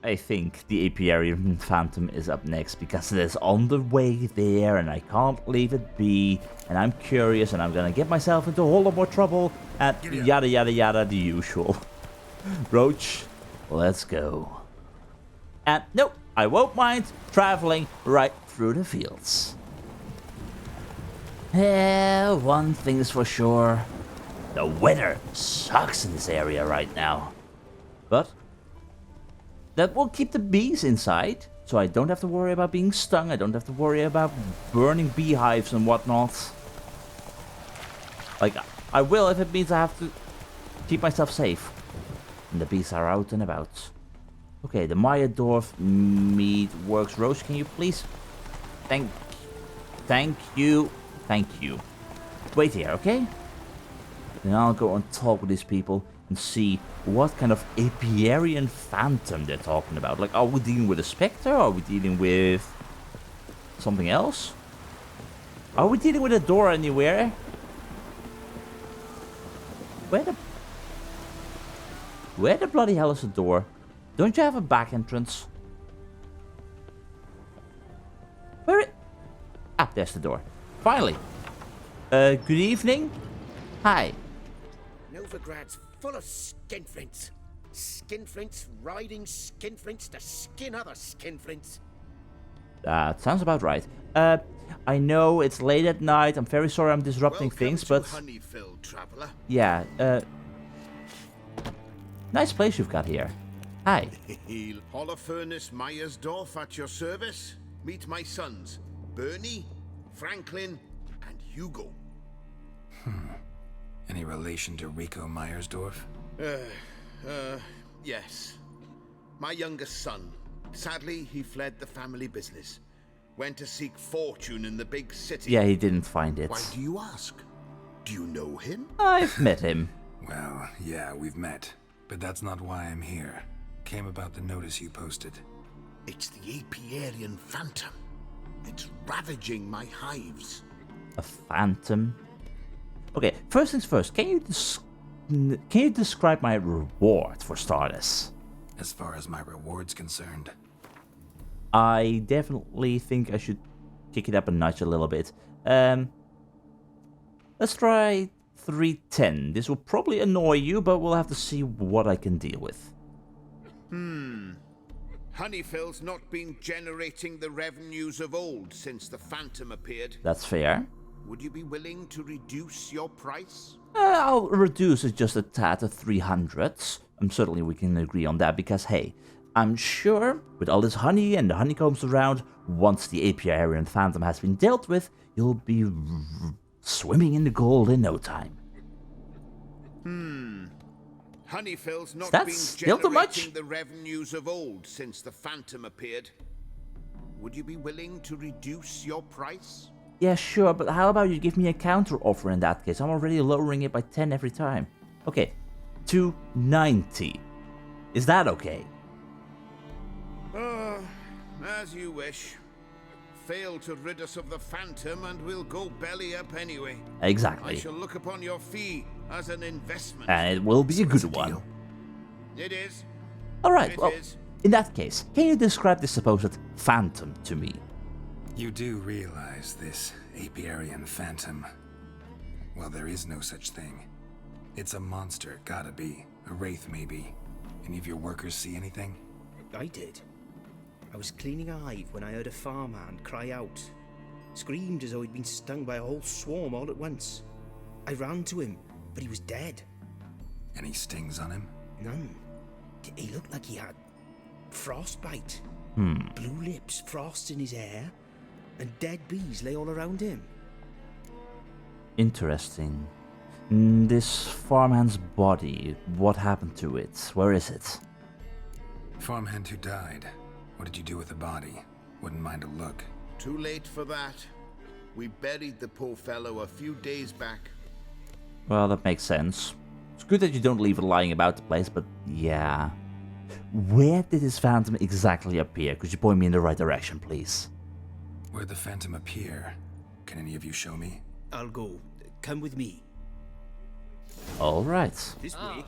I think the Apiarian Phantom is up next because it is on the way there and I can't leave it be. And I'm curious and I'm gonna get myself into a whole lot more trouble and yada yada yada, the usual. Roach, let's go. And nope, I won't mind traveling right through the fields. One thing is for sure. The weather sucks in this area right now. But that will keep the bees inside, so I don't have to worry about being stung. I don't have to worry about burning beehives and whatnot. Like, I will if it means I have to keep myself safe. And the bees are out and about. Okay, the Meadworks Meadworks. Rose, can you please? Thank you. Wait here, okay? Then I'll go and talk with these people and see what kind of Apiarian Phantom they're talking about. Like, are we dealing with a specter? Are we dealing with something else? Are we dealing with a door anywhere? Where the bloody hell is the door? Don't you have a back entrance? Ah, there's the door. Finally. Good evening. Hi. Novigrad's full of skinflints. Skinflints riding skinflints to skin other skinflints. That sounds about right. I know it's late at night. I'm very sorry I'm disrupting things, but Honeyfill, traveler. yeah, nice place you've got here. Hi. Holofernes Meyersdorf at your service. Meet my sons, Bernie, Franklin, and Hugo. Any relation to Rico Meyersdorf? Yes. My youngest son. Sadly, he fled the family business. Went to seek fortune in the big city. Yeah, he didn't find it. Why do you ask? Do you know him? I've met him. Well, yeah, we've met. But that's not why I'm here. Came about the notice you posted. It's the Apiarian Phantom. It's ravaging my hives. A phantom? Okay, first things first, can you describe my reward for starters? As far as my reward's concerned, I definitely think I should kick it up a notch a little bit. Let's try 310. This will probably annoy you, but we'll have to see what I can deal with. Honeyfill's not been generating the revenues of old since the Phantom appeared. That's fair. Would you be willing to reduce your price? I'll reduce it just a tad to 300. Certainly we can agree on that because, hey, I'm sure with all this honey and the honeycombs around, once the Apiarian Phantom has been dealt with, you'll be swimming in the gold in no time. Honeyfill's not That's been still too much? generating the revenues of old since the Phantom appeared. Would you be willing to reduce your price? Yeah, sure, but how about you give me a counter offer in that case? I'm already lowering it by 10 every time. Okay, 290. Is that okay? As you wish. Fail to rid us of the Phantom and we'll go belly up anyway. I Exactly. shall look upon your fee as an investment. And it will be a good one. It is. Alright, It well, is. in that case, can you describe this supposed phantom to me? you do realize this Apiarian Phantom. Well, there is no such thing. It's a monster, gotta be. A wraith, maybe. Any of your workers see anything? I did. I was cleaning a hive when I heard a farmhand cry out. Screamed as though he'd been stung by a whole swarm all at once. I ran to him, but he was dead. Any stings on him? None. He looked like he had frostbite. Blue lips, frost in his hair, and dead bees lay all around him. Interesting. This farmhand's body, what happened to it? Where is it? Farmhand who died. What did you do with the body? Wouldn't mind a look. Too late for that. We buried the poor fellow a few days back. Well, that makes sense. It's good that you don't leave it lying about the place, but yeah. Where did this phantom exactly appear? Could you point me in the right direction, please? Where'd the Phantom appear? Can any of you show me? I'll go. Come with me. Alright. This way.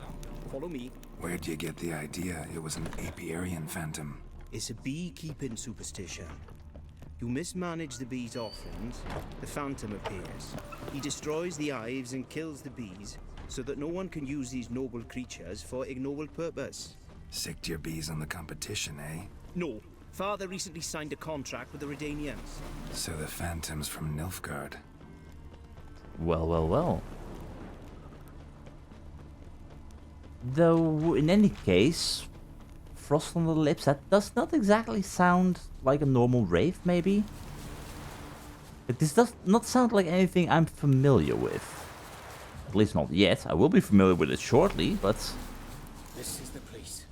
Follow me. Where'd you get the idea it was an Apiarian Phantom? It's a beekeeping superstition. You mismanage the bees' offerings, the Phantom appears. He destroys the hives and kills the bees, so that no one can use these noble creatures for ignoble purpose. Sicked your bees on the competition, eh? No. Father recently signed a contract with the Redanians. So the Phantom's from Nilfgaard. Well, well, well. Though, in any case, frost on the lips, that does not exactly sound like a normal wraith, maybe? But this does not sound like anything I'm familiar with. At least not yet. I will be familiar with it shortly, but... This is the place.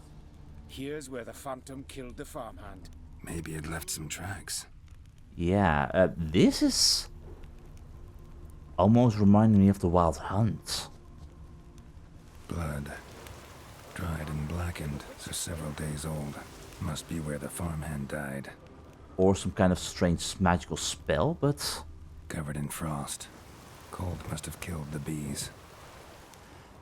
Here's where the Phantom killed the farmhand. Maybe it left some tracks. Yeah, this is... almost reminding me of the Wild Hunt. Blood. Dried and blackened, so several days old. Must be where the farmhand died. Or some kind of strange magical spell, but... Covered in frost. Cold must have killed the bees.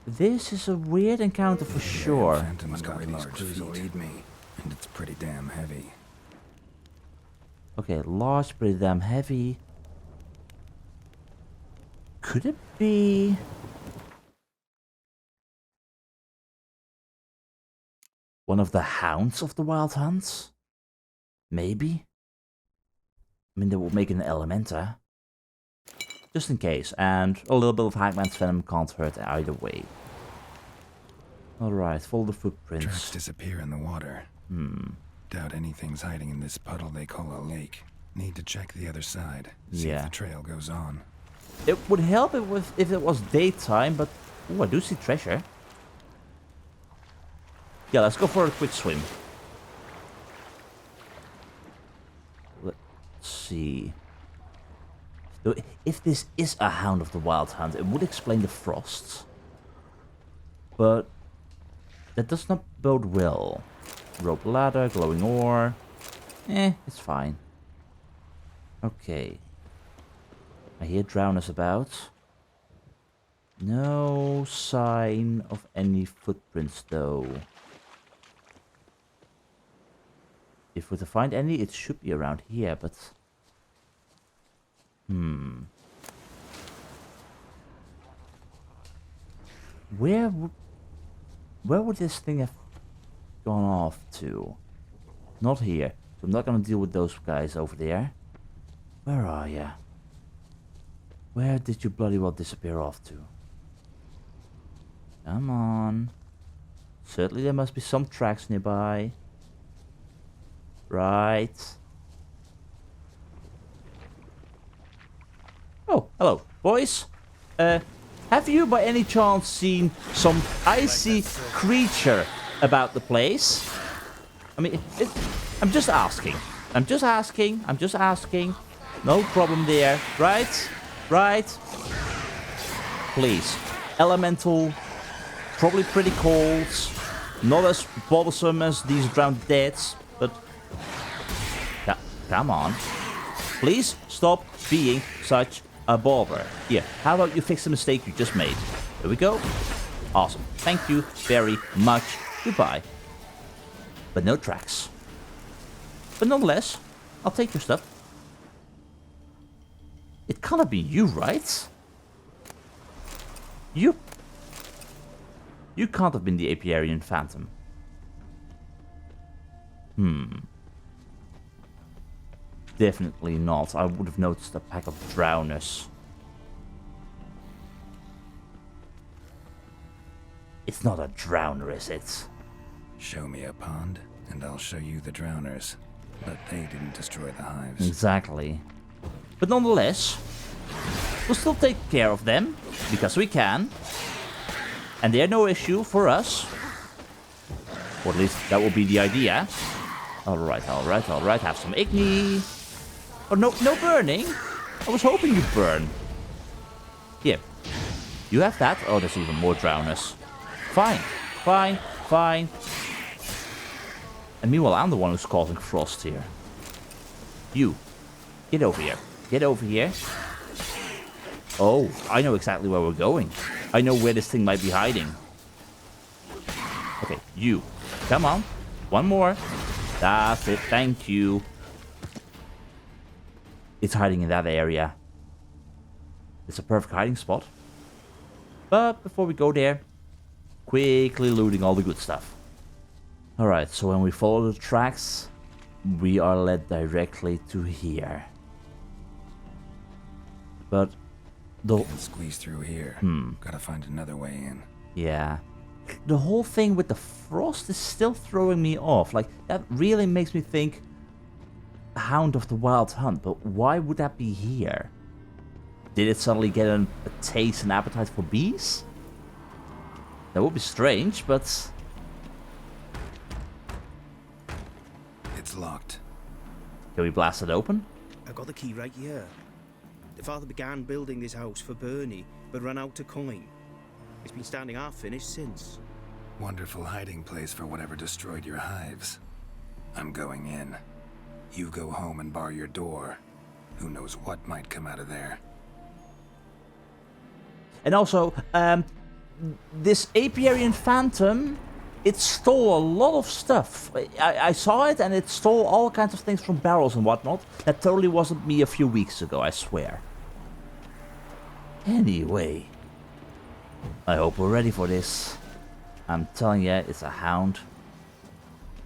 This is a weird encounter for sure. Phantom's got large feet, and it's pretty damn heavy. Okay, large, pretty damn heavy. Could it be... one of the hounds of the Wild Hunts? Maybe? I mean, that would make it an Elementa. Just in case, and a little bit of Hagman's Venom can't hurt either way. Alright, follow the footprints. Tracks disappear in the water. Doubt anything's hiding in this puddle they call a lake. Need to check the other side. See if the trail goes on. It would help if it was daytime, but... ooh, I do see treasure. Yeah, let's go for a quick swim. Let's see. So if this is a Hound of the Wild Hunt, it would explain the frosts. But that does not bode well. Rope ladder, glowing ore. It's fine. Okay. I hear drowners about. No sign of any footprints though. If we're to find any, it should be around here, but... Where would this thing have gone off to? Not here. So I'm not gonna deal with those guys over there. Where are ya? Where did you bloody well disappear off to? Come on. Certainly there must be some tracks nearby. Right. Oh, hello, boys. Have you by any chance seen some icy creature about the place? I mean, I'm just asking. I'm just asking. No problem there, right? Right? Please. Elemental. Probably pretty cold. Not as bothersome as these drowned deads, but... yeah, come on. Please stop being such a bother. Here, how about you fix the mistake you just made? There we go. Awesome. Thank you very much. Goodbye. But no tracks. But nonetheless, I'll take your stuff. It can't have been you, right? You can't have been the Apiarian Phantom. Definitely not. I would have noticed a pack of drowners. It's not a drowner, is it? Show me a pond, and I'll show you the drowners. But they didn't destroy the hives. Exactly. But nonetheless, we'll still take care of them, because we can. And they're no issue for us. Or at least that will be the idea. Alright. Have some igni. Oh, no burning? I was hoping you'd burn. Here. You have that? Oh, there's even more drowners. Fine. And meanwhile, I'm the one who's causing frost here. You. Get over here. Oh, I know exactly where we're going. I know where this thing might be hiding. Okay, you. Come on. One more. That's it. Thank you. It's hiding in that area. It's a perfect hiding spot. But before we go there, quickly looting all the good stuff. Alright, so when we follow the tracks, we are led directly to here. But Can't squeeze through here. Gotta find another way in. yeah. The whole thing with the frost is still throwing me off. Like, that really makes me think Hound of the Wild Hunt. But why would that be here? Did it suddenly get a taste and appetite for bees? That would be strange, but... It's locked. Can we blast it open? I got the key right here. The father began building this house for Bernie, but ran out of coin. It's been standing half finished since. Wonderful hiding place for whatever destroyed your hives. I'm going in. You go home and bar your door. Who knows what might come out of there. And also, this Apiarian Phantom, it stole a lot of stuff. I saw it and it stole all kinds of things from barrels and whatnot. That totally wasn't me a few weeks ago, I swear. Anyway, I hope we're ready for this. I'm telling you, it's a Hound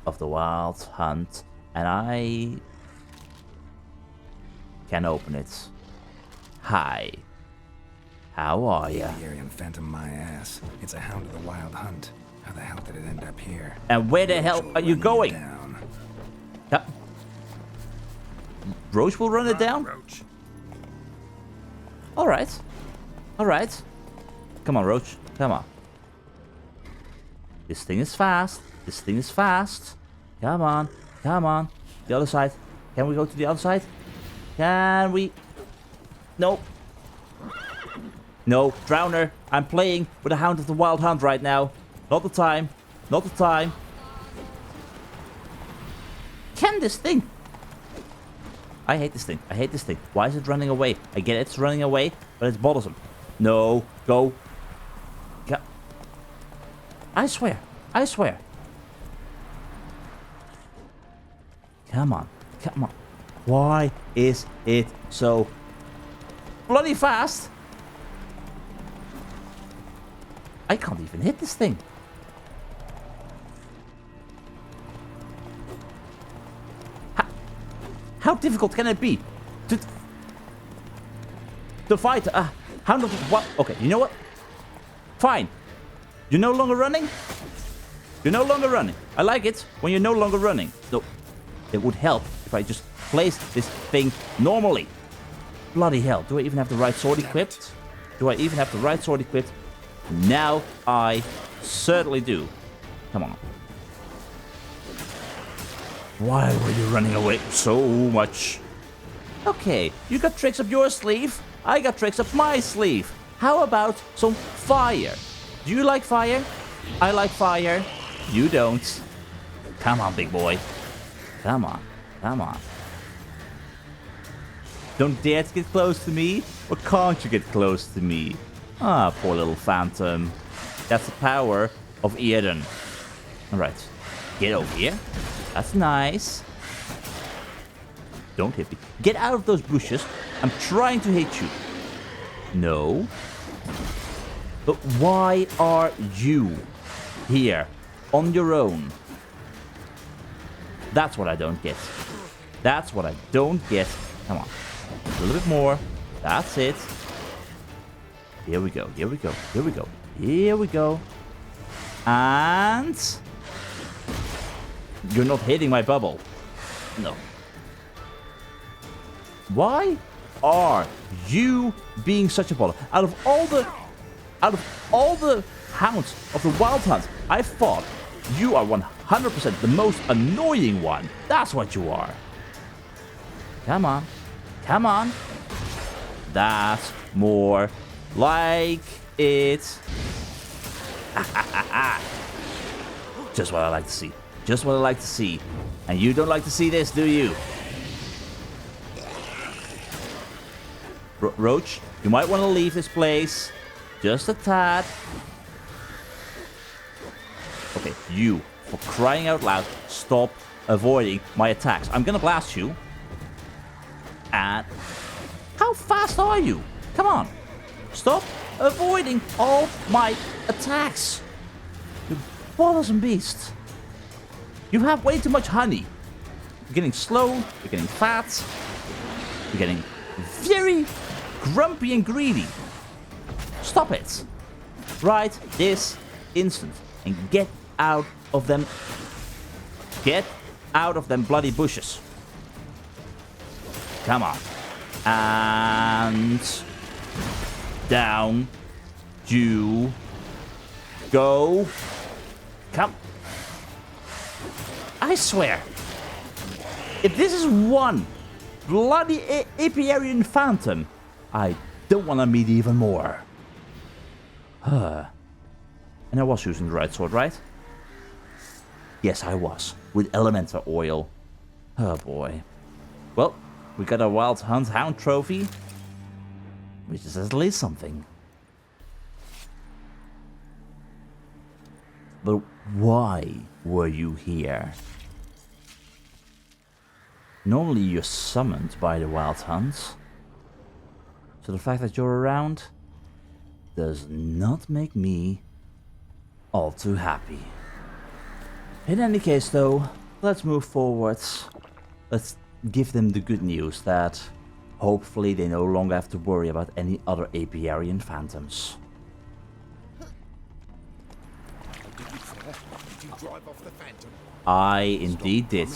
of the Wild Hunt, and I can open it. Hi. How are ya? Apiarian Phantom my ass. It's a Hound of the Wild Hunt. How the hell did it end up here? And where the hell are you going? Down. Roach will run it down? Roach. Alright. Alright. Come on, Roach. Come on. This thing is fast. This thing is fast. Come on. Come on. The other side. Can we go to the other side? Can we? No. No. Drowner. I'm playing with a Hound of the Wild Hunt right now. Not the time. Not the time. Can this thing? I hate this thing. I hate this thing. Why is it running away? I get it's running away, but it's bothersome. No. Go. I swear. I swear. Come on. Come on. Why is it so bloody fast? I can't even hit this thing. How difficult can it be to fight Hound of what? Okay, you know what? Fine. You're no longer running? You're no longer running. I like it when you're no longer running. So it would help if I just placed this thing normally. Bloody hell. Do I even have the right sword equipped? Do I even have the right sword equipped? Now I certainly do. Come on. Why were you running away so much? Okay, you got tricks up your sleeve. I got tricks up my sleeve. How about some fire? Do you like fire? I like fire. You don't. Come on, big boy. Come on. Come on. Don't dare to get close to me. Or can't you get close to me? Ah, poor little Phantom. That's the power of Eden. Alright. Get over here. That's nice. Don't hit me. Get out of those bushes. I'm trying to hit you. No. But why are you here on your own? That's what I don't get. That's what I don't get. Come on. A little bit more. That's it. Here we go. Here we go. Here we go. Here we go. And... you're not hitting my bubble. No. Why are you being such a baller? Out of all the hounds of the Wild Hunt, I thought you are 100% the most annoying one. That's what you are. Come on. Come on. That's more like it. Just what I like to see. Just what I like to see. And you don't like to see this, do you? Roach, you might want to leave this place. Just a tad. Okay, You, for crying out loud, stop avoiding my attacks. I'm gonna blast you. And how fast are you? Come on. Stop avoiding all my attacks. You bothersome beast. You have way too much honey. You're getting slow, you're getting fat, you're getting very grumpy and greedy. Stop it. Right this instant. And get out of them. Get out of them bloody bushes. Come on. And down you go. Come. I swear. If this is one bloody Apiarian Phantom, I don't want to meet even more. And I was using the right sword, right? Yes, I was. With elemental oil. Oh boy. Well, we got a Wild Hunt Hound trophy. Which is at least something. But why were you here? Normally you're summoned by the Wild Hunt. So the fact that you're around does not make me all too happy. In any case though, let's move forwards. Let's give them the good news that hopefully they no longer have to worry about any other Apiarian Phantoms. Did you drive off the Phantom? I indeed did.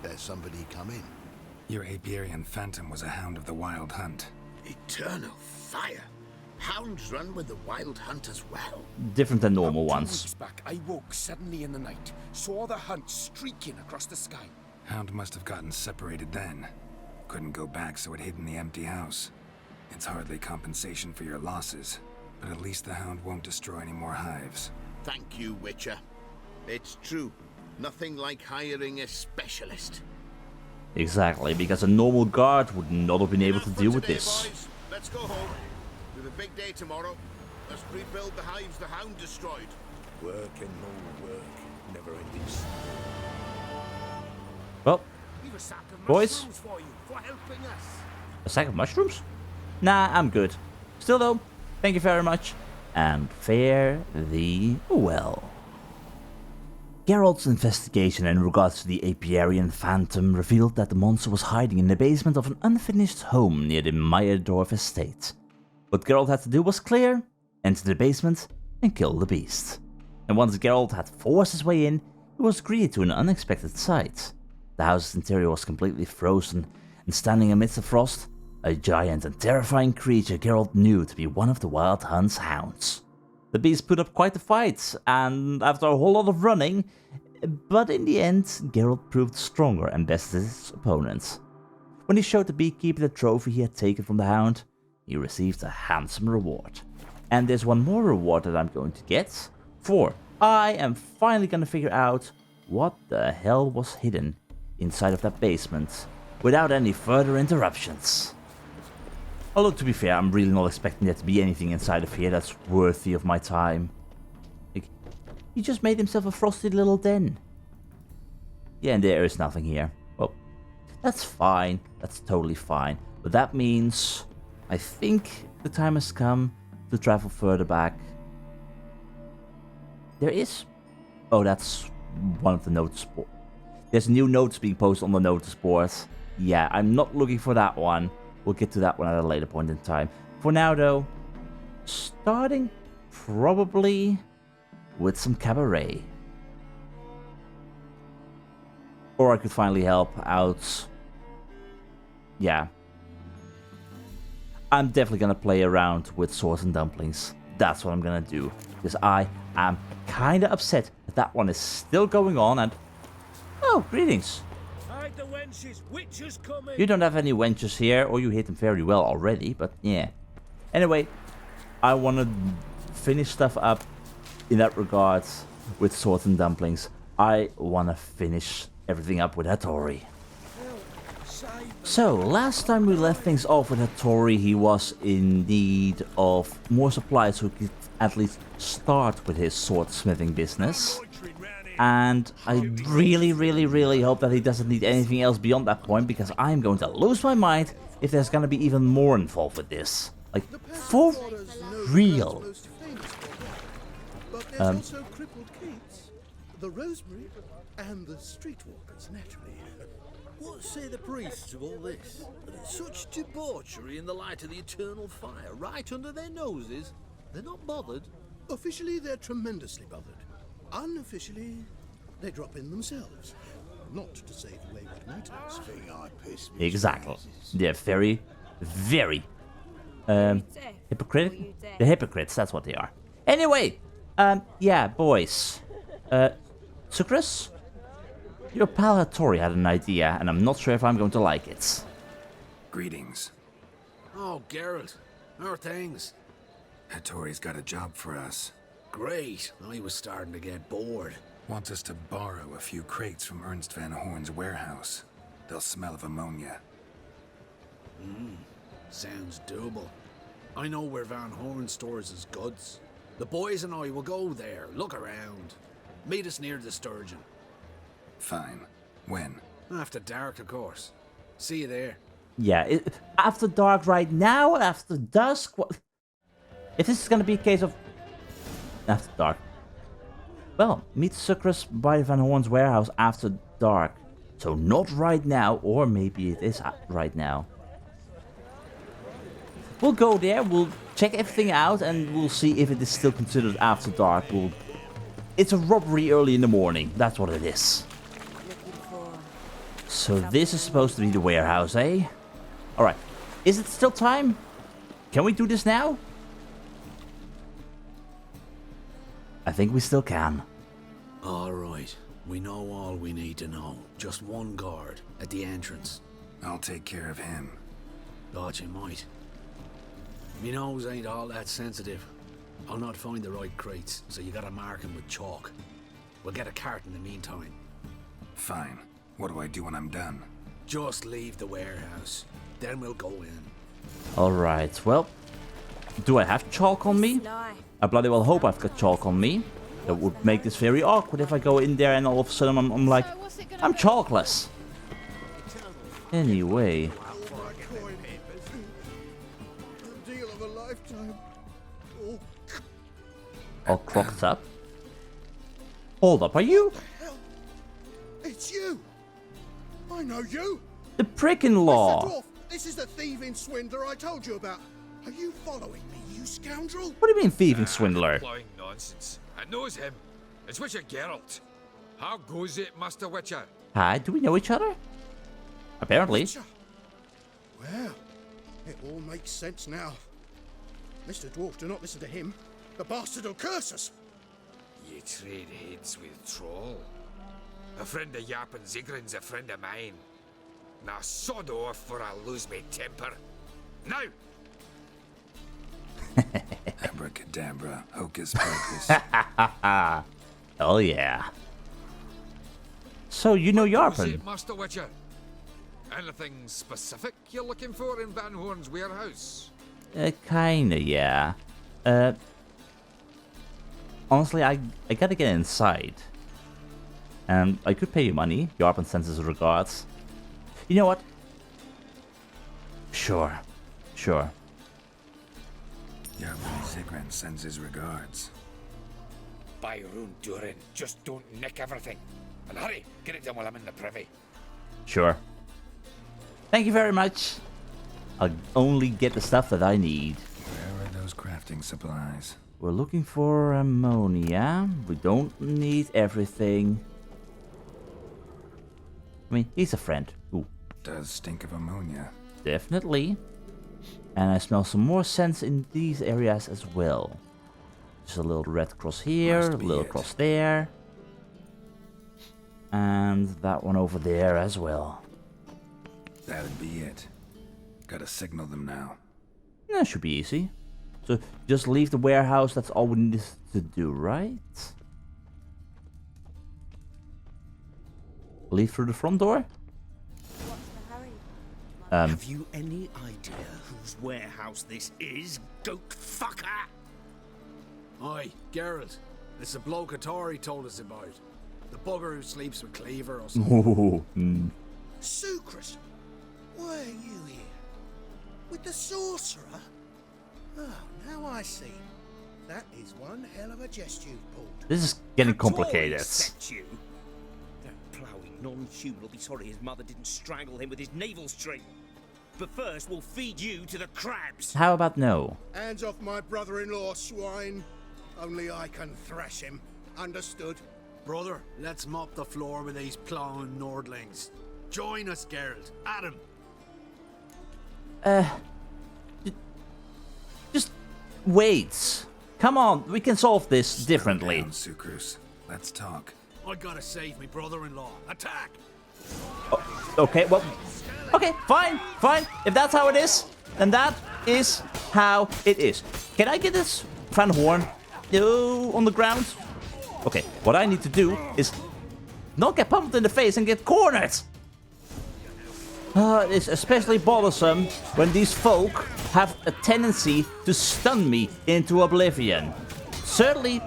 There's somebody coming. Your Apiarian Phantom was a hound of the Wild Hunt. Eternal fire. Hounds run with the Wild Hunt as well. Different than normal About 2 ones. weeks back, I woke suddenly in the night, saw the hunt streaking across the sky. Hound must have gotten separated then. Couldn't go back, so it hid in the empty house. It's hardly compensation for your losses, but at least the hound won't destroy any more hives. Thank you, Witcher. It's true. Nothing like hiring a specialist. Exactly, because a normal guard would not have been able to Enough for deal with today, this. boys. Let's go home. We have a big day tomorrow. Let's rebuild the hives the hound destroyed. Work and more work. Never ending. Well, We've a sack of boys, mushrooms for you for helping us. a sack of mushrooms? Nah, I'm good. Still though, thank you very much, and fare thee well. Geralt's investigation in regards to the Apiarian Phantom revealed that the monster was hiding in the basement of an unfinished home near the Meyerdorf estate. What Geralt had to do was clear, enter the basement, and kill the beast. And once Geralt had forced his way in, he was greeted to an unexpected sight. The house's interior was completely frozen, and standing amidst the frost, a giant and terrifying creature Geralt knew to be one of the Wild Hunt's hounds. The beast put up quite a fight, and after a whole lot of running, but in the end, Geralt proved stronger and bested his opponent. When he showed the beekeeper the trophy he had taken from the hound, he received a handsome reward. And there's one more reward that I'm going to get, for I am finally going to figure out what the hell was hidden inside of that basement, without any further interruptions. Although to be fair, I'm really not expecting there to be anything inside of here that's worthy of my time. Like, he just made himself a frosty little den. Yeah, and there is nothing here. Well, that's fine. That's totally fine. But that means I think the time has come to travel further back. There is... Oh, that's one of the notice boards. There's new notes being posted on the notice board. Yeah, I'm not looking for that one. We'll get to that one at a later point in time. For now, though, starting probably with some cabaret. Or I could finally help out. Yeah. I'm definitely gonna play around with Swords and Dumplings. That's what I'm gonna do. Because I am kinda upset that that one is still going on and... Oh, greetings. Hide the wenches, witches coming. You don't have any wenches here, or you hit them very well already, but yeah. Anyway, I want to finish stuff up in that regard with Swords and Dumplings. I want to finish everything up with Hatori. So, last time we left things off with Hatori, he was in need of more supplies so he could at least start with his swordsmithing business. And I really, really, really hope that he doesn't need anything else beyond that point, because I'm going to lose my mind if there's going to be even more involved with this. Like, for real. But there's also crippled Kates, the Rosemary, and the Streetwalkers, naturally. What say the priests of all this? Such debauchery in the light of the eternal fire, right under their noses. They're not bothered. Officially, they're tremendously bothered. Unofficially, they drop in themselves. Not to say the wayward matters. Thing I piss me. Exactly. They're very, very hypocritical. The hypocrites, that's what they are. Anyway, yeah, boys. Sucrus? Your pal Hatori had an idea, and I'm not sure if I'm going to like it. Greetings. Oh, Geralt. How are things? Hatori's got a job for us. Great. I was starting to get bored. Wants us to borrow a few crates from Ernst Van Hoorn's warehouse. They'll smell of ammonia. Sounds doable. I know where Van Hoorn stores his goods. The boys and I will go there, look around. Meet us near the Sturgeon. Fine. When? After dark, of course. See you there. Yeah, after dark right now, after dusk, what? If this is gonna be a case of after dark, well, meet Sucrus by Van Hoorn's warehouse after dark. So not right now, or maybe it is right now. We'll go there, we'll check everything out, and we'll see if it is still considered after dark. It's a robbery early in the morning, that's what it is. So this is supposed to be the warehouse, eh? Alright, is it still time? Can we do this now? I think we still can. All right. We know all we need to know. Just one guard at the entrance. I'll take care of him. Thought you might. Me nose ain't all that sensitive. I'll not find the right crates, so you gotta mark 'em with chalk. We'll get a cart in the meantime. Fine. What do I do when I'm done? Just leave the warehouse. Then we'll go in. Alright, well, do I have chalk on me? I bloody well hope I've got chalk on me. That would make this very awkward if I go in there and all of a sudden I'm like, I'm chalkless. Anyway. Deal of a lifetime. Oh, All crocked up. Hold up, are you? hell. It's you. I know you. The prick-in-law. Mr. Dwarf, this is the thieving swindler I told you about. Are you following me, you scoundrel? What do you mean thieving swindler? Blowing nonsense. I knows him. It's Witcher Geralt. How goes it, Master Witcher? Hi, do we know each other? Apparently. Witcher. Well, it all makes sense now. Mr. Dwarf, do not listen to him. The bastard will curse us. Ye trade heads with troll. A friend of Yap and Zigrin's a friend of mine. Now sod off or I'll lose my temper. Now! Abracadabra, hocus pocus. Oh yeah. So you know Was Yarpen. it, Master Witcher? Anything specific you're looking for in Van Hoorn's warehouse? Kinda, yeah. Honestly, I gotta get inside. And I could pay you money. Yarpen sends his regards. You know what? Sure. Sure. Yarpen Zigrin sends his regards. By Rune Durin, just don't nick everything. And hurry, get it done while I'm in the privy. Sure. Thank you very much. I'll only get the stuff that I need. Where are those crafting supplies? We're looking for ammonia. We don't need everything. I mean, he's a friend. Ooh, Does stink of ammonia. definitely. And I smell some more scents in these areas as well. Just a little red cross here, a Must be little it. cross there. And that one over there as well. That'd be it. Gotta signal them now. That should be easy. So just leave the warehouse, that's all we need to do, right? Leave through the front door? Have you any idea whose warehouse this is, goat fucker? Aye, Geralt. It's the bloke Hatori told us about. The bugger who sleeps with Cleaver or something. Ooh, mm. Sucrus, why are you here? With the sorcerer? Oh, now I see. That is one hell of a jest you've pulled. This is getting Hatori complicated. set you. That ploughing non-human will be sorry his mother didn't strangle him with his navel string. But first, we'll feed you to the crabs. How about no? Hands off my brother-in-law, swine. Only I can thrash him. Understood? Brother, let's mop the floor with these plowing Nordlings. Join us, Geralt. Adam. Just wait. Come on, we can solve this differently. Down, Sucrus. Let's talk. I gotta save me brother-in-law. Attack! Okay, well, okay, fine, fine. If that's how it is, then that is how it is. Can I get this Van Hoorn on the ground? Okay, what I need to do is not get pumped in the face and get cornered. It's especially bothersome when these folk have a tendency to stun me into oblivion. Certainly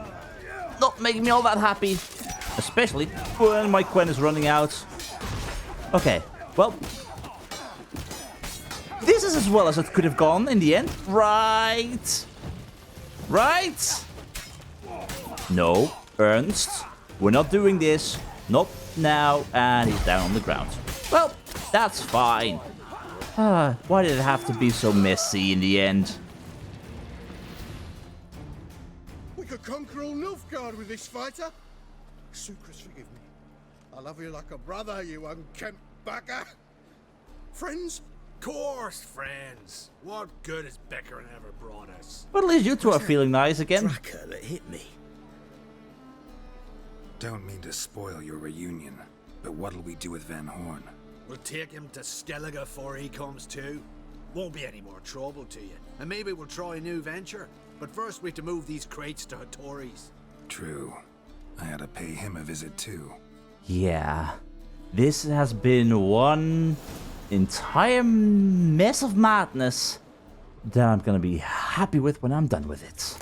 not making me all that happy, especially when my Quen is running out. Okay, well, this is as well as it could have gone in the end, right? Right? No, Ernst, we're not doing this, not now, and he's down on the ground. Well, that's fine. Why did it have to be so messy in the end? We could conquer all Novigrad with this fighter. Sucrus, forgive me. I love you like a brother, you unkempt bagger. Friends? Course, friends. What good has Beckerin ever brought us? But at least you two are feeling nice again. Tracker that hit me. Don't mean to spoil your reunion, but what'll we do with Van Hoorn? We'll take him to Skellige before he comes to. Won't be any more trouble to you. And maybe we'll try a new venture. But first we have to move these crates to Hatori's. True. I had to pay him a visit too. Yeah, this has been one entire mess of madness that I'm gonna be happy with when I'm done with it.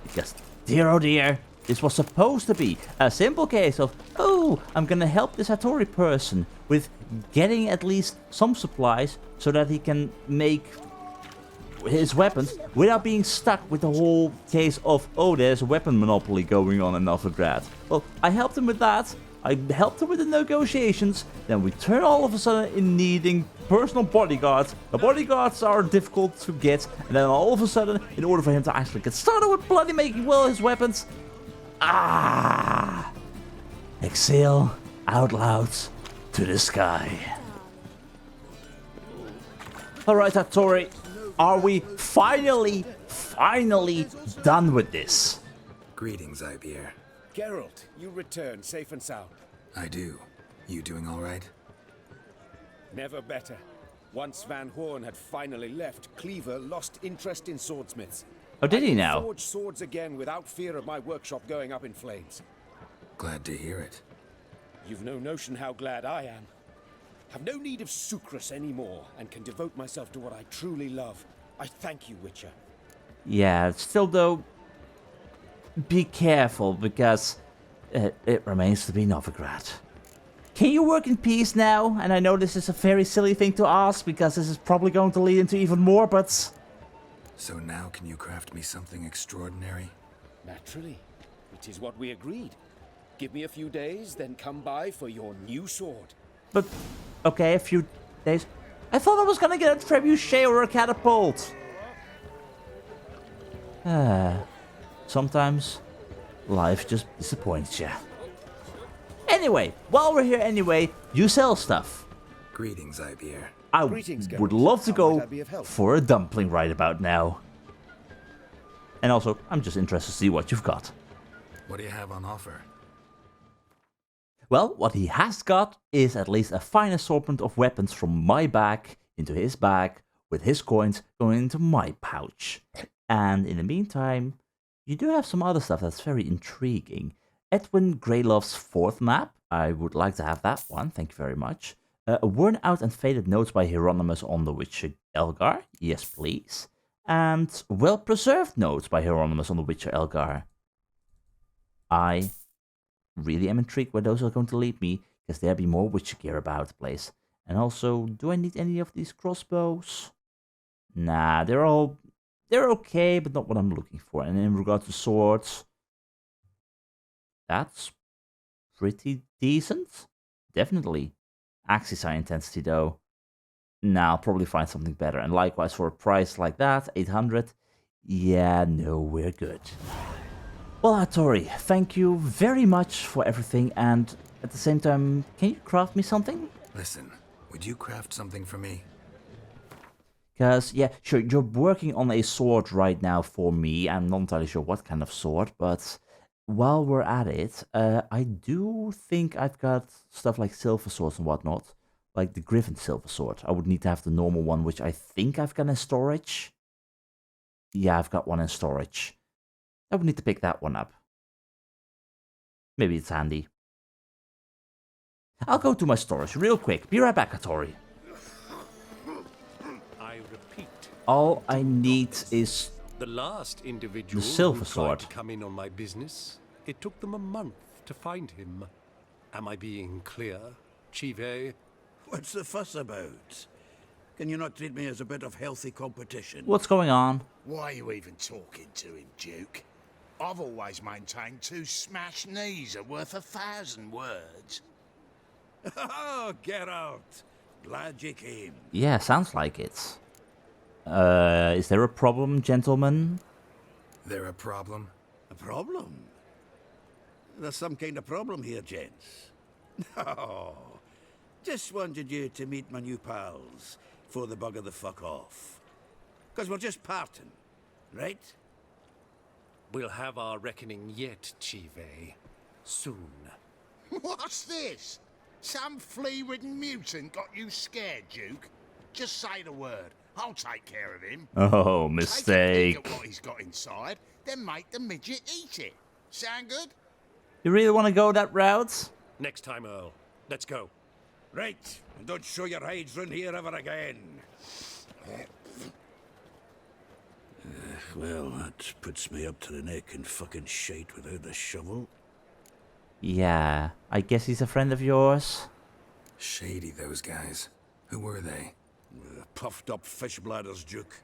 Because, dear oh dear, this was supposed to be a simple case of, oh, I'm gonna help this Hatori person with getting at least some supplies so that he can make his weapons without being stuck with the whole case of, oh, there's a weapon monopoly going on in Novigrad. Well, I helped him with that. I helped him with the negotiations. Then we turn all of a sudden in needing personal bodyguards. The bodyguards are difficult to get. And then all of a sudden, in order for him to actually get started with bloody making well his weapons, exhale out loud to the sky. Alright, Hatori, are we finally done with this? Greetings, Ipier. Geralt, you return safe and sound. I do. You doing all right? Never better. Once Van Hoorn had finally left, Cleaver lost interest in swordsmiths. Oh, did he I can now? forge swords again without fear of my workshop going up in flames. Glad to hear it. You've no notion how glad I am. Have no need of Sucrus anymore, and can devote myself to what I truly love. I thank you, Witcher. Yeah, still though, be careful because it remains to be Novigrad. Can you work in peace now? And I know this is a very silly thing to ask because this is probably going to lead into even more, but... So now can you craft me something extraordinary? Naturally. It is what we agreed. Give me a few days, then come by for your new sword. But, okay, a few days. I thought I was gonna get a trebuchet or a catapult. Sometimes life just disappoints you. Anyway, while we're here anyway, you sell stuff. Greetings, Ipier. I Greetings, Geralt. would love to How go might I be of help? for a dumpling right about now. And also, I'm just interested to see what you've got. What do you have on offer? Well, what he has got is at least a fine assortment of weapons from my bag into his bag, with his coins going into my pouch. And in the meantime, you do have some other stuff that's very intriguing. Edwin Greylove's 4th map. I would like to have that one, thank you very much. Worn out and faded notes by Hieronymus on the Witcher Elgar. Yes, please. And well-preserved notes by Hieronymus on the Witcher Elgar. I really am intrigued where those are going to lead me, because there'll be more witcher gear about the place. And also, do I need any of these crossbows? Nah, they're okay, but not what I'm looking for. And in regard to swords, that's pretty decent. Definitely. Axis high intensity though. Nah, I'll probably find something better. And likewise for a price like that, 800. Yeah, no, we're good. Well, Hatori, thank you very much for everything. And at the same time, can you craft me something? Listen, would you craft something for me? Because, yeah, sure, you're working on a sword right now for me. I'm not entirely sure what kind of sword, but while we're at it, I do think I've got stuff like silver swords and whatnot. Like the Griffin silver sword. I would need to have the normal one, which I think I've got in storage. Yeah, I've got one in storage. I would need to pick that one up. Maybe it's handy. I'll go to my storage real quick. Be right back, Hatori. I repeat. All I need is the last individual the silver who sword. tried to come in on my business. It took them a month to find him. Am I being clear, Chive? What's the fuss about? Can you not treat me as a bit of healthy competition? What's going on? Why are you even talking to him, Duke? I've always maintained 2 smashed knees are worth 1,000 words. Oh, get out. Glad you came. Yeah, sounds like it. Is there a problem, gentlemen? There a problem? A problem? There's some kind of problem here, gents. No. Just wanted you to meet my new pals before they bugger the fuck off. Because we're just parting, right? We'll have our reckoning yet, Chive. Soon. What's this? Some flea-ridden mutant got you scared, Duke? Just say the word. I'll take care of him. Oh, Take a mistake. peek at what he's got inside, then make the midget eat it. Sound good? You really want to go that route? Next time, Earl. Let's go. Right, and don't show your hides round here ever again. Well, that puts me up to the neck in fucking shite without the shovel. Yeah, I guess he's a friend of yours. Shady, those guys. Who were they? Puffed up fish bladders, Duke.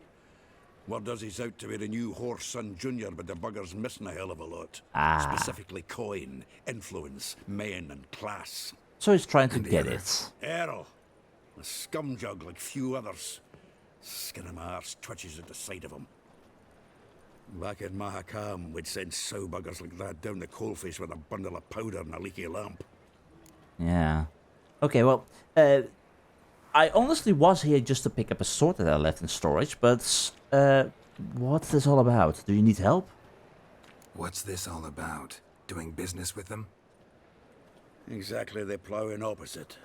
Word does he's out to be the new horse son junior, but the bugger's missing a hell of a lot. Specifically coin, influence, men, and class. So he's trying to And get Earl. it. Earl, a scumjug like few others. Skin of my arse twitches at the sight of him. Back in Mahakam, we'd send sow buggers like that down the coalface with a bundle of powder and a leaky lamp. Yeah. Okay, well, I honestly was here just to pick up a sword that I left in storage, but, what's this all about? Do you need help? What's this all about? Doing business with them? Exactly the ploughing opposite.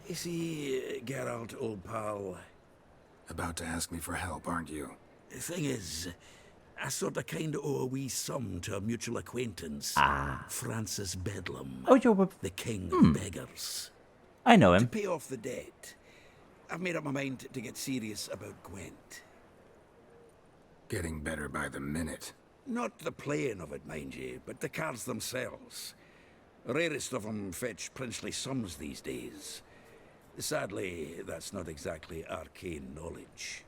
You see, Geralt, old pal, About to ask me for help, aren't you? the thing is, I sort of kind of owe a wee sum to a mutual acquaintance. Francis Bedlam, Oh, you're... the king of beggars. I know To him. pay off the debt, I've made up my mind to get serious about Gwent. Getting better by the minute. Not the playing of it, mind you, but the cards themselves. Rarest of them fetch princely sums these days. Sadly, that's not exactly arcane knowledge.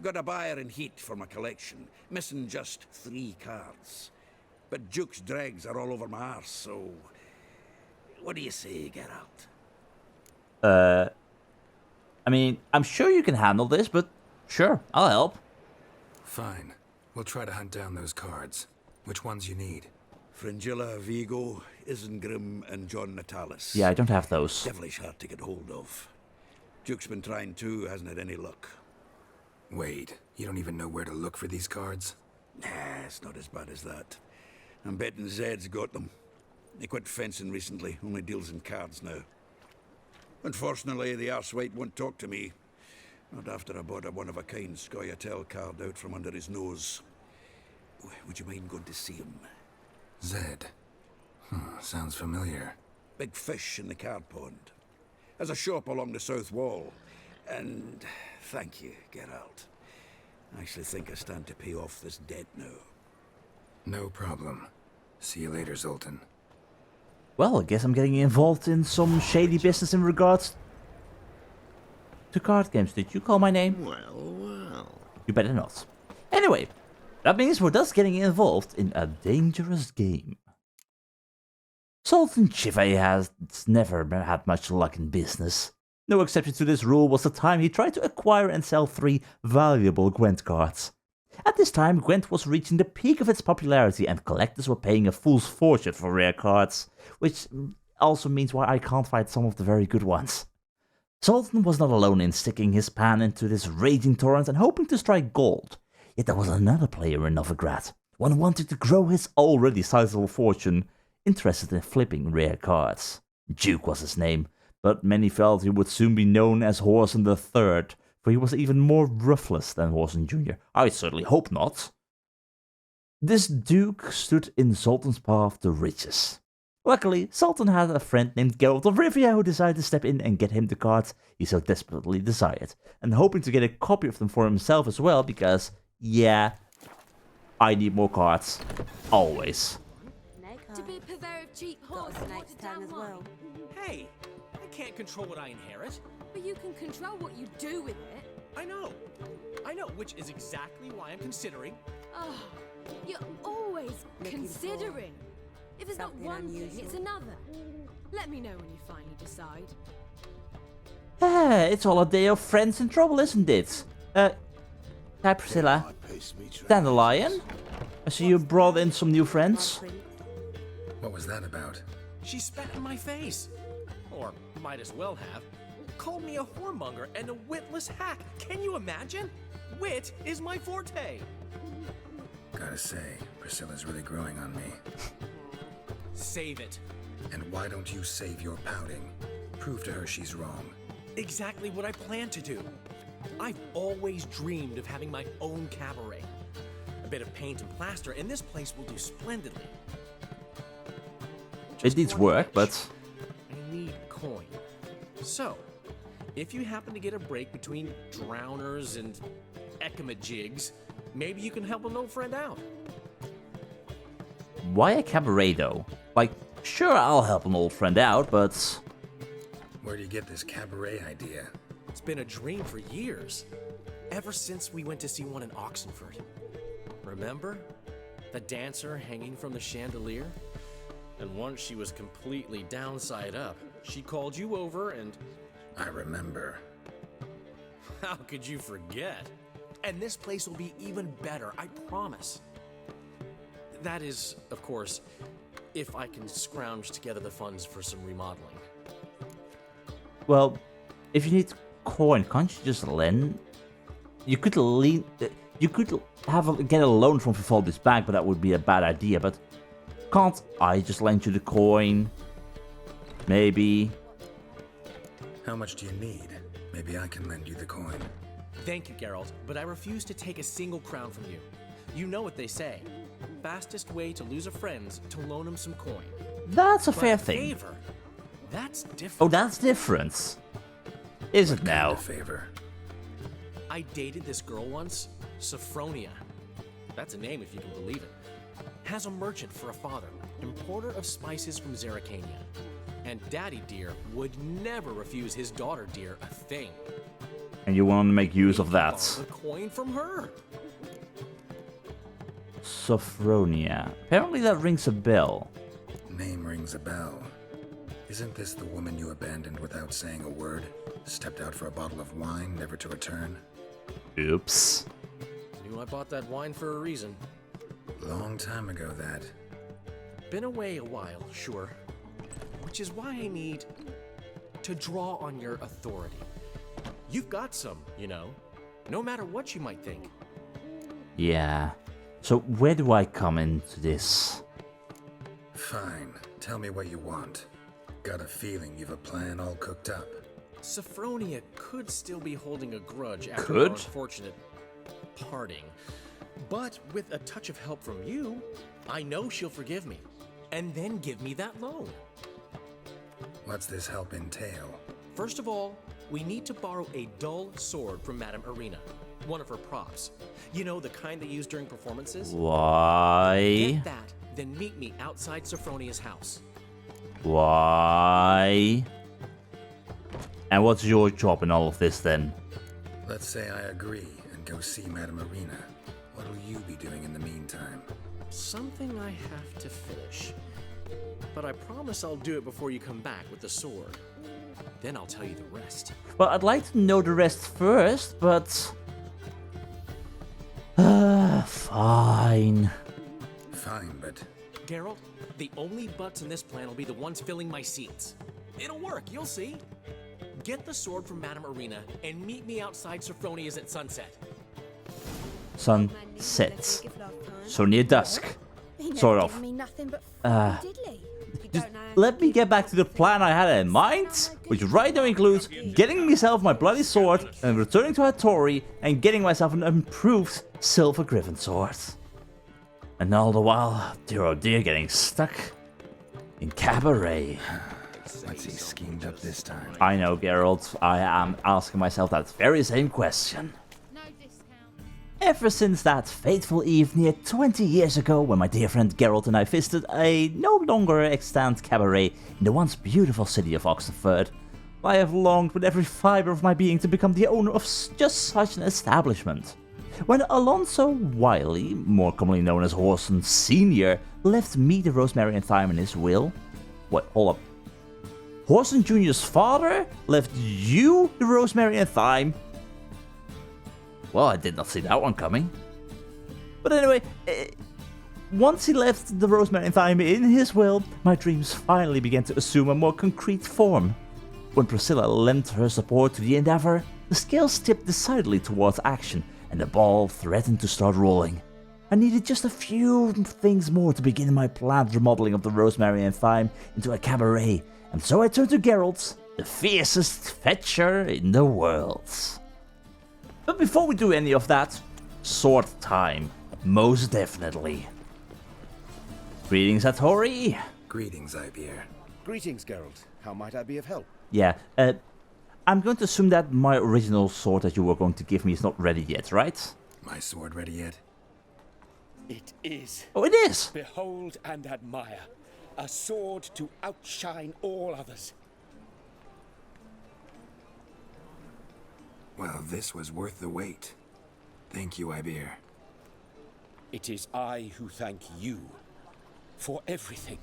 Got a buyer in heat for my collection, missing just 3 cards. But Duke's dregs are all over my arse, so... What do you say, Geralt? I mean, I'm sure you can handle this, but sure, I'll help. Fine. We'll try to hunt down those cards. Which ones you need? Fringilla, Vigo, Isengrim, and John Natalis. Yeah, I don't have those. Devilish hard to get hold of. Duke's been trying too, hasn't had any luck. Wait, you don't even know where to look for these cards? Nah, it's not as bad as that. I'm betting Zed's got them. He quit fencing recently, only deals in cards now. Unfortunately, the arsewite won't talk to me. Not after I bought a one-of-a-kind Scoia'tael card out from under his nose. Would you mind going to see him? Zed. Sounds familiar. Big fish in the card pond. Has a shop along the south wall. And thank you, Geralt. I actually think I stand to pay off this debt now. No problem. See you later, Zoltan. Well, I guess I'm getting involved in some shady business in regards to card games. Did you call my name? Well. You better not. Anyway, that means we're thus getting involved in a dangerous game. Sultan Chive has never had much luck in business. No exception to this rule was the time he tried to acquire and sell 3 valuable Gwent cards. At this time, Gwent was reaching the peak of its popularity and collectors were paying a fool's fortune for rare cards, which also means why I can't find some of the very good ones. Sultan was not alone in sticking his pan into this raging torrent and hoping to strike gold. Yet there was another player in Novigrad, one wanting to grow his already sizable fortune, interested in flipping rare cards. Duke was his name, but many felt he would soon be known as Horson III, for he was even more ruthless than Horson Jr. I certainly hope not. This Duke stood in Sultan's path to riches. Luckily, Sultan had a friend named Geralt of Rivia who decided to step in and get him the cards he so desperately desired, and hoping to get a copy of them for himself as well, because, yeah, I need more cards. Always. To be a purveyor of cheap horse next time as well. Hey, I can't control what I inherit. But you can control what you do with it. I know, which is exactly why I'm considering. Oh, you're always considering. If it's not one thing, it's another. Let me know when you finally decide. It's all a day of friends in trouble, isn't it? Hi Priscilla. Dandelion? I see you brought in some new friends. What was that about? She spat in my face. Or might as well have. Called me a whoremonger and a witless hack. Can you imagine? Wit is my forte. Gotta say, Priscilla's really growing on me. Save it. And why don't you save your pouting? Prove to her she's wrong. Exactly what I plan to do. I've always dreamed of having my own cabaret. A bit of paint and plaster, and this place will do splendidly. It needs work, but... I need coin. So, if you happen to get a break between drowners and ekamajigs, maybe you can help an old friend out. Why a cabaret though? Like, sure I'll help an old friend out, but... Where do you get this cabaret idea? It's been a dream for years. Ever since we went to see one in Oxenford. Remember? The dancer hanging from the chandelier? And once she was completely downside up, she called you over and... I remember. How could you forget? And this place will be even better, I promise. That is, of course, if I can scrounge together the funds for some remodeling. Well, if you need coin, can't you just lend? You could get a loan from Vivaldi's bank, but that would be a bad idea. But can't I just lend you the coin? Maybe. How much do you need? Maybe I can lend you the coin. Thank you, Geralt, but I refuse to take a single crown from you. You know what they say. Fastest way to lose a friend's to loan him some coin. That's a fair thing. Favor, that's different. Oh, that's different. Is it now? Favor. I dated this girl once, Sophronia. That's a name if you can believe it. Has a merchant for a father, importer of spices from Zerrikania. And Daddy Dear would never refuse his daughter Dear a thing. And you want to make use of that. The coin from her. Sophronia. Apparently that rings a bell. Name rings a bell. Isn't this the woman you abandoned without saying a word? Stepped out for a bottle of wine, never to return? Oops. Knew I bought that wine for a reason. Long time ago, that. Been away a while, sure. Which is why I need to draw on your authority. You've got some, you know. No matter what you might think. Yeah. So where do I come into this? Fine. Tell me what you want. Got a feeling you've a plan all cooked up. Sophronia could still be holding a grudge after our unfortunate parting. But with a touch of help from you, I know she'll forgive me. And then give me that loan. What's this help entail? First of all, we need to borrow a dull sword from Madame Irina. One of her props. You know, the kind they use during performances? Why? Get that, then meet me outside Sophronia's house. Why? And what's your job in all of this then? Let's say I agree and go see Madame Arena. What'll you be doing in the meantime? Something I have to finish. But I promise I'll do it before you come back with the sword. Then I'll tell you the rest. Well, I'd like to know the rest first, but... fine. Fine, but... Geralt, the only butts in this plan will be the ones filling my seats. It'll work, you'll see. Get the sword from Madame Arena and meet me outside Sophronia's at sunset. Sunset. So near dusk. Sort of. Just let me get back to the plan I had in mind, which right now includes getting myself my bloody sword and returning to Hatori and getting myself an improved silver Griffin sword. And all the while, dear oh dear, getting stuck in Cabaret. What's he schemed up this time? I know, Geralt. I am asking myself that very same question. Ever since that fateful evening 20 years ago when my dear friend Geralt and I visited a no longer extant cabaret in the once beautiful city of Oxenford, I have longed with every fibre of my being to become the owner of just such an establishment. When Alonso Wiley, more commonly known as Horston Sr., left me the rosemary and thyme in his will... Wait, hold up. Horston Jr.'s father left you the rosemary and thyme? Well, I did not see that one coming. But anyway, once he left the rosemary and thyme in his will, my dreams finally began to assume a more concrete form. When Priscilla lent her support to the endeavor, the scales tipped decidedly towards action, and the ball threatened to start rolling. I needed just a few things more to begin my planned remodeling of the rosemary and thyme into a cabaret, and so I turned to Geralt, the fiercest fetcher in the world. But before we do any of that, sword time, most definitely. Greetings, Hatori. Greetings, Apiary. Greetings, Geralt. How might I be of help? Yeah, I'm going to assume that my original sword that you were going to give me is not ready yet, right? My sword ready yet? It is. Oh, it is! Behold and admire. A sword to outshine all others. Well, this was worth the wait. Thank you, Apiary. It is I who thank you for everything.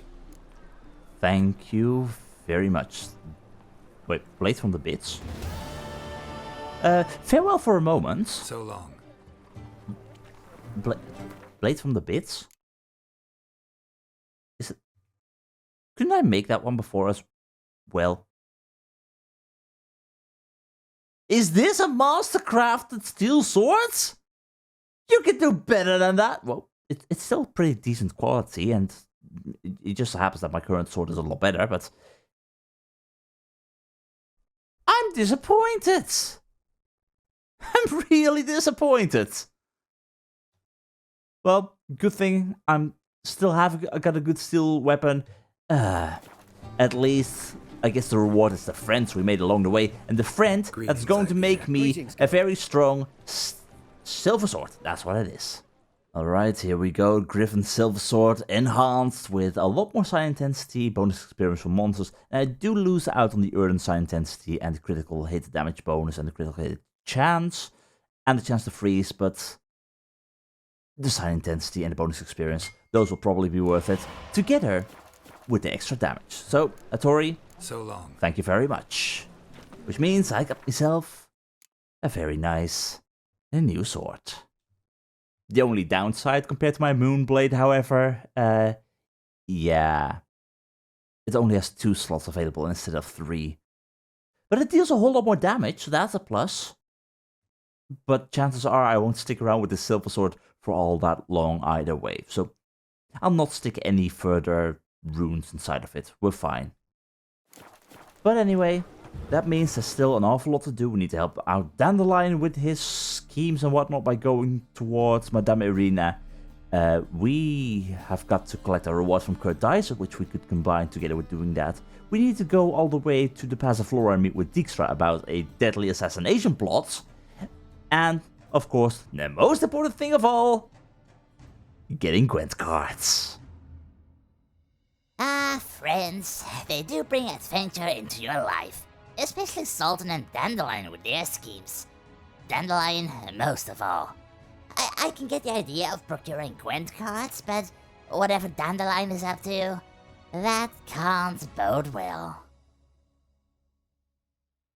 Thank you very much. Wait, Blade from the Bits? Farewell for a moment. So long. Blade from the Bits? Is it... Couldn't I make that one before as well? Is this a master-crafted steel sword? You can do better than that. Well, it's still pretty decent quality, and it just so happens that my current sword is a lot better, but... I'm disappointed! I'm really disappointed! Well, good thing I got a good steel weapon. At least... I guess the reward is the friends we made along the way, and the friend that's going to make me a very strong silver sword. That's what it is. Alright, here we go. Griffin Silver Sword enhanced with a lot more psi intensity, bonus experience for monsters, and I do lose out on the earned psi intensity and the critical hit damage bonus and the critical hit chance, and the chance to freeze, but the psi intensity and the bonus experience, those will probably be worth it, together with the extra damage. So, Hatori, so long. Thank you very much. Which means I got myself a very nice new sword. The only downside compared to my Moonblade, however, yeah, it only has 2 slots available instead of 3. But it deals a whole lot more damage, so that's a plus. But chances are I won't stick around with the Silver Sword for all that long either way. So I'll not stick any further runes inside of it. We're fine. But anyway, that means there's still an awful lot to do. We need to help out Dandelion with his schemes and whatnot by going towards Madame Arena. We have got to collect a reward from Kurt Dyser, which we could combine together with doing that. We need to go all the way to the Passiflora and meet with Dijkstra about a deadly assassination plot. And, of course, the most important thing of all, getting Gwent cards. Ah, friends, they do bring adventure into your life. Especially Sultan and Dandelion with their schemes. Dandelion, most of all. I can get the idea of procuring Gwent cards, but whatever Dandelion is up to, that can't bode well.